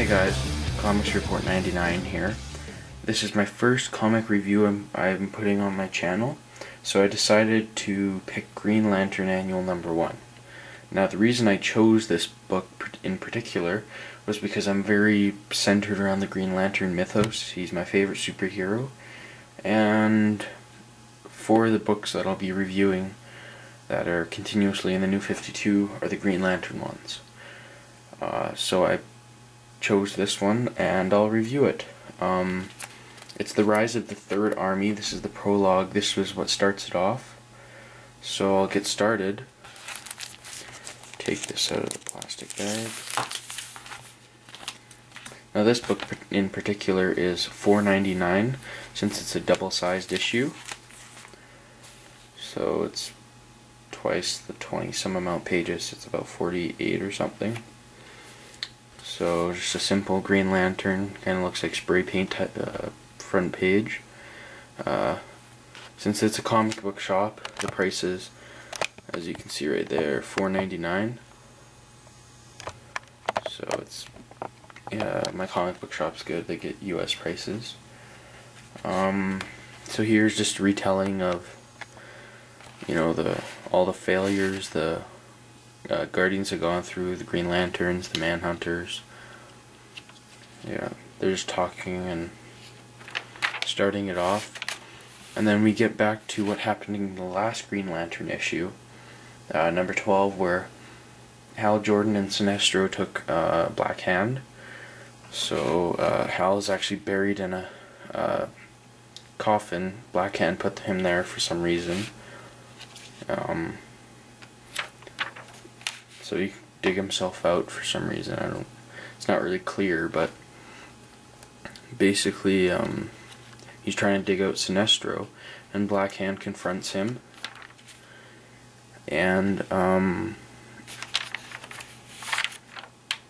Hey guys, Comics Report 99 here. This is my first comic review I'm putting on my channel, so I decided to pick Green Lantern Annual number 1. Now the reason I chose this book in particular was because I'm very centered around the Green Lantern mythos. He's my favorite superhero, and for the books that I'll be reviewing that are continuously in the New 52 are the Green Lantern ones. So I chose this one and I'll review it. It's the Rise of the Third Army. This is the prologue. This was what starts it off. So I'll get started. Take this out of the plastic bag. Now this book in particular is $4.99 since it's a double-sized issue. So it's twice the 20-some amount pages. It's about 48 or something. So just a simple Green Lantern, kind of looks like spray paint front page. Since it's a comic book shop, the price is, as you can see right there, $4.99. So it's, yeah, my comic book shop's good. They get US prices. So here's just a retelling of, you know, all the failures the Guardians have gone through, the Green Lanterns, the Manhunters. Yeah, they're just talking and starting it off. And then we get back to what happened in the last Green Lantern issue, number 12, where Hal Jordan and Sinestro took Black Hand. So Hal is actually buried in a coffin. Black Hand put him there for some reason. So he dig himself out for some reason. It's not really clear, but basically he's trying to dig out Sinestro, and Black Hand confronts him, and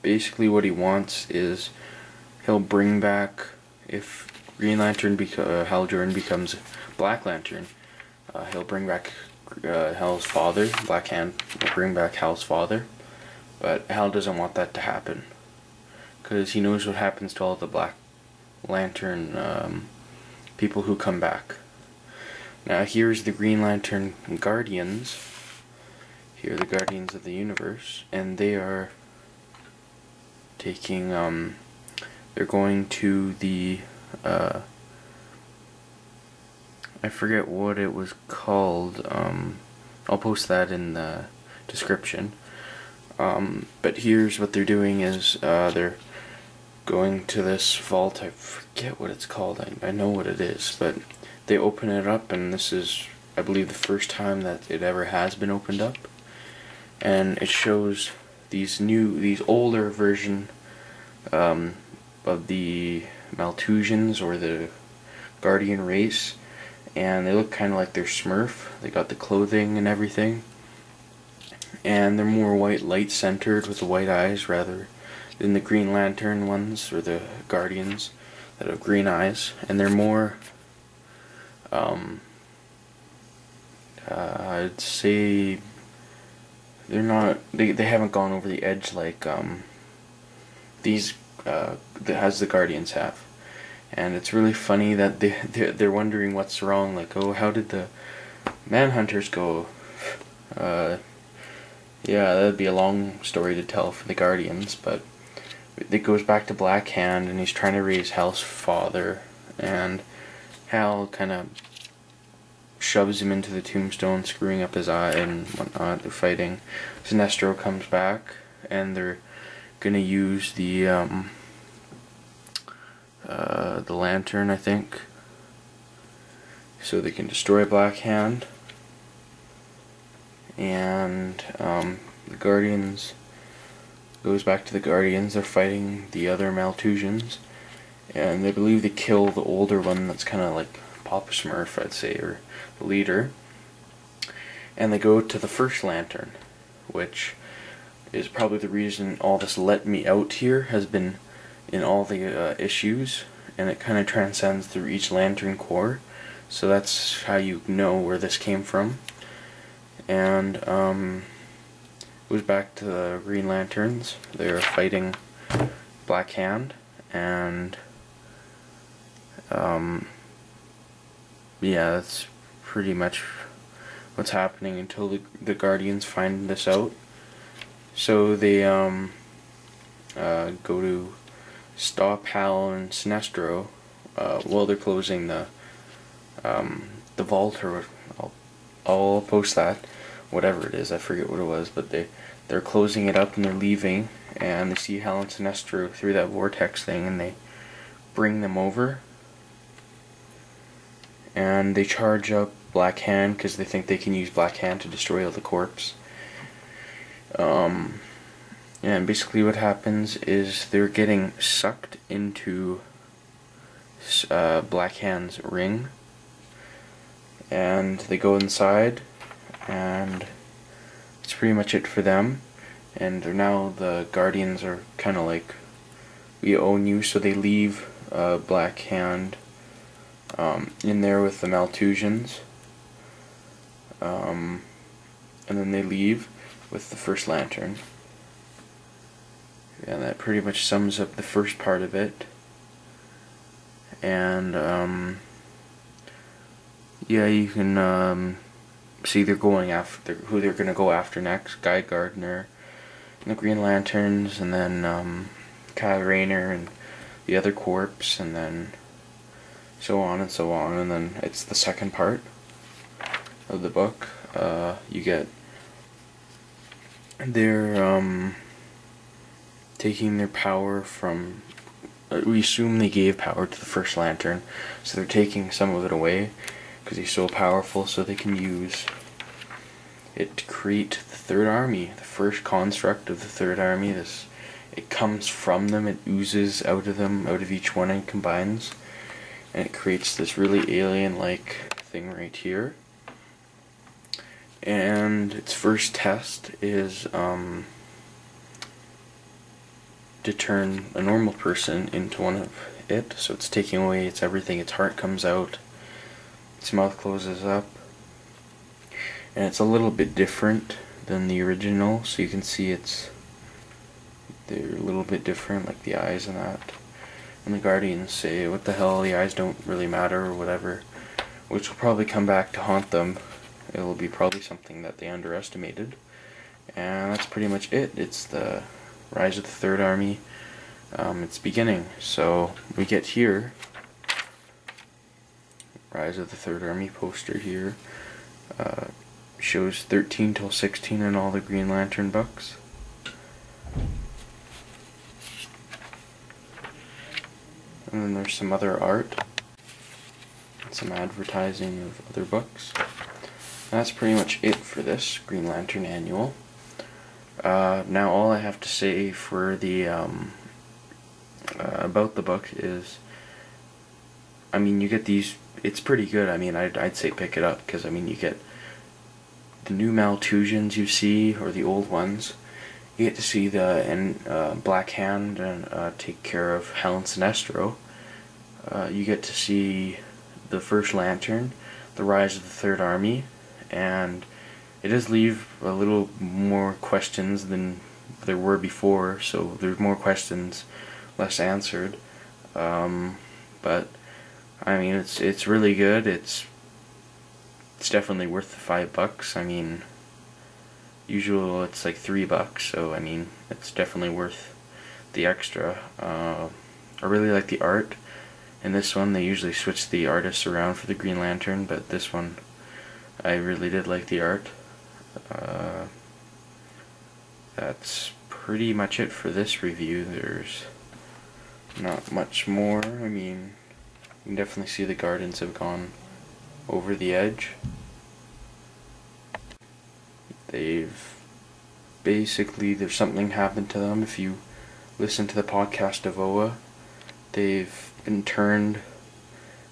basically what he wants is he'll bring back, if Green Lantern Hal Jordan becomes Black Lantern, he'll bring back Hal's father. Black Hand will bring back Hal's father, but Hal doesn't want that to happen because he knows what happens to all the Black Lantern people who come back. Now here's the Green Lantern Guardians. Here are the Guardians of the Universe, and they are taking they're going to the I forget what it was called. I'll post that in the description. But here's what they're doing is they're going to this vault. I forget what it's called. I know what it is, but they open it up, and this is, I believe, the first time that it ever has been opened up. And it shows these older version of the Malthusians, or the Guardian race, and they look kind of like they're Smurf. They got the clothing and everything, and they're more white light centered with the white eyes rather than the Green Lantern ones, or the Guardians that have green eyes. And they're more I'd say they're not, they haven't gone over the edge like these as the Guardians have. And it's really funny that they're wondering what's wrong, like, oh, how did the Manhunters go? Yeah, that'd be a long story to tell for the Guardians, but it goes back to Black Hand, and he's trying to raise Hal's father, and Hal kind of shoves him into the tombstone, screwing up his eye and whatnot. They're fighting. Sinestro comes back, and they're gonna use the lantern, I think, so they can destroy Black Hand. And the Guardians, goes back to the Guardians. They're fighting the other Malthusians, and they believe they kill the older one that's kind of like Papa Smurf, I'd say, or the leader. And they go to the First Lantern, which is probably the reason all this "let me out" here has been in all the issues, and it kind of transcends through each Lantern Corps. So that's how you know where this came from. And it was back to the Green Lanterns. They're fighting Black Hand, and yeah, that's pretty much what's happening until the Guardians find this out. So they go to stop Hal and Sinestro while they're closing the vault, or I'll post that, whatever it is, I forget what it was, but they're closing it up and they're leaving, and they see Hal and Sinestro through that vortex thing, and they bring them over, and they charge up Black Hand because they think they can use Black Hand to destroy all the corpse. And basically what happens is they're getting sucked into Black Hand's ring, and they go inside, and it's pretty much it for them. And they're now, the Guardians are kind of like, we own you, so they leave Black Hand in there with the Malthusians, and then they leave with the First Lantern. And that pretty much sums up the first part of it. And yeah, you can see they're going after who they're gonna go after next: Guy Gardner and the Green Lanterns, and then Kyle Rayner and the other corps, and then so on and so on. And then it's the second part of the book. You get they're taking their power from, we assume they gave power to the First Lantern, so they're taking some of it away because he's so powerful, so they can use it to create the Third Army, the first construct of the Third Army. It comes from them, it oozes out of them, out of each one, and combines, and it creates this really alien-like thing right here. And its first test is to turn a normal person into one of it. So it's taking away its everything. Its heart comes out, its mouth closes up, and it's a little bit different than the original. So you can see they're a little bit different, like the eyes and that. And the Guardians say, what the hell, the eyes don't really matter, or whatever, which will probably come back to haunt them. It'll be probably something that they underestimated. And that's pretty much it. It's the Rise of the Third Army. It's beginning. So we get here, Rise of the Third Army poster here. Shows 13 till 16 in all the Green Lantern books. And then there's some other art, some advertising of other books. That's pretty much it for this Green Lantern Annual. Now all I have to say for the about the book is, I mean, you get these, it's pretty good. I mean, I'd say pick it up, because I mean, you get the new Malthusians you see, or the old ones. You get to see the Black Hand and take care of Hal and Sinestro. You get to see the First Lantern, the Rise of the Third Army, and it does leave a little more questions than there were before, so there's more questions, less answered. But I mean, it's really good. It's definitely worth the $5. I mean, usually it's like $3, so I mean, it's definitely worth the extra. I really like the art in this one. They usually switch the artists around for the Green Lantern, but this one I really did like the art. That's pretty much it for this review. There's not much more. I mean, you can definitely see the Guardians have gone over the edge. They've basically, there's something happened to them. If you listen to the podcast of OA, they've been turned,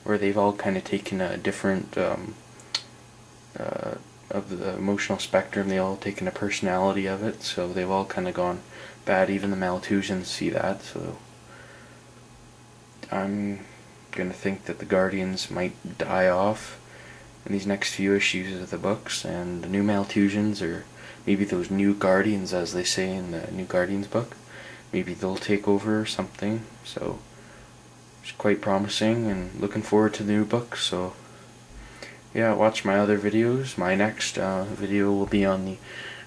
or they've all kind of taken a different of the emotional spectrum. They all taken a personality of it, so they've all kind of gone bad. Even the Malthusians see that, so I'm gonna think that the Guardians might die off in these next few issues of the books, and the new Malthusians, or maybe those new Guardians as they say in the new Guardians book, maybe they'll take over or something. So it's quite promising, and looking forward to the new book. So yeah, watch my other videos. My next video will be on the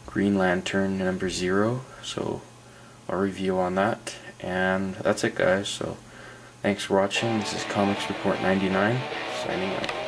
Green Lantern #0, so I'll review on that. And that's it, guys. So thanks for watching. This is Comics Report 99, signing out.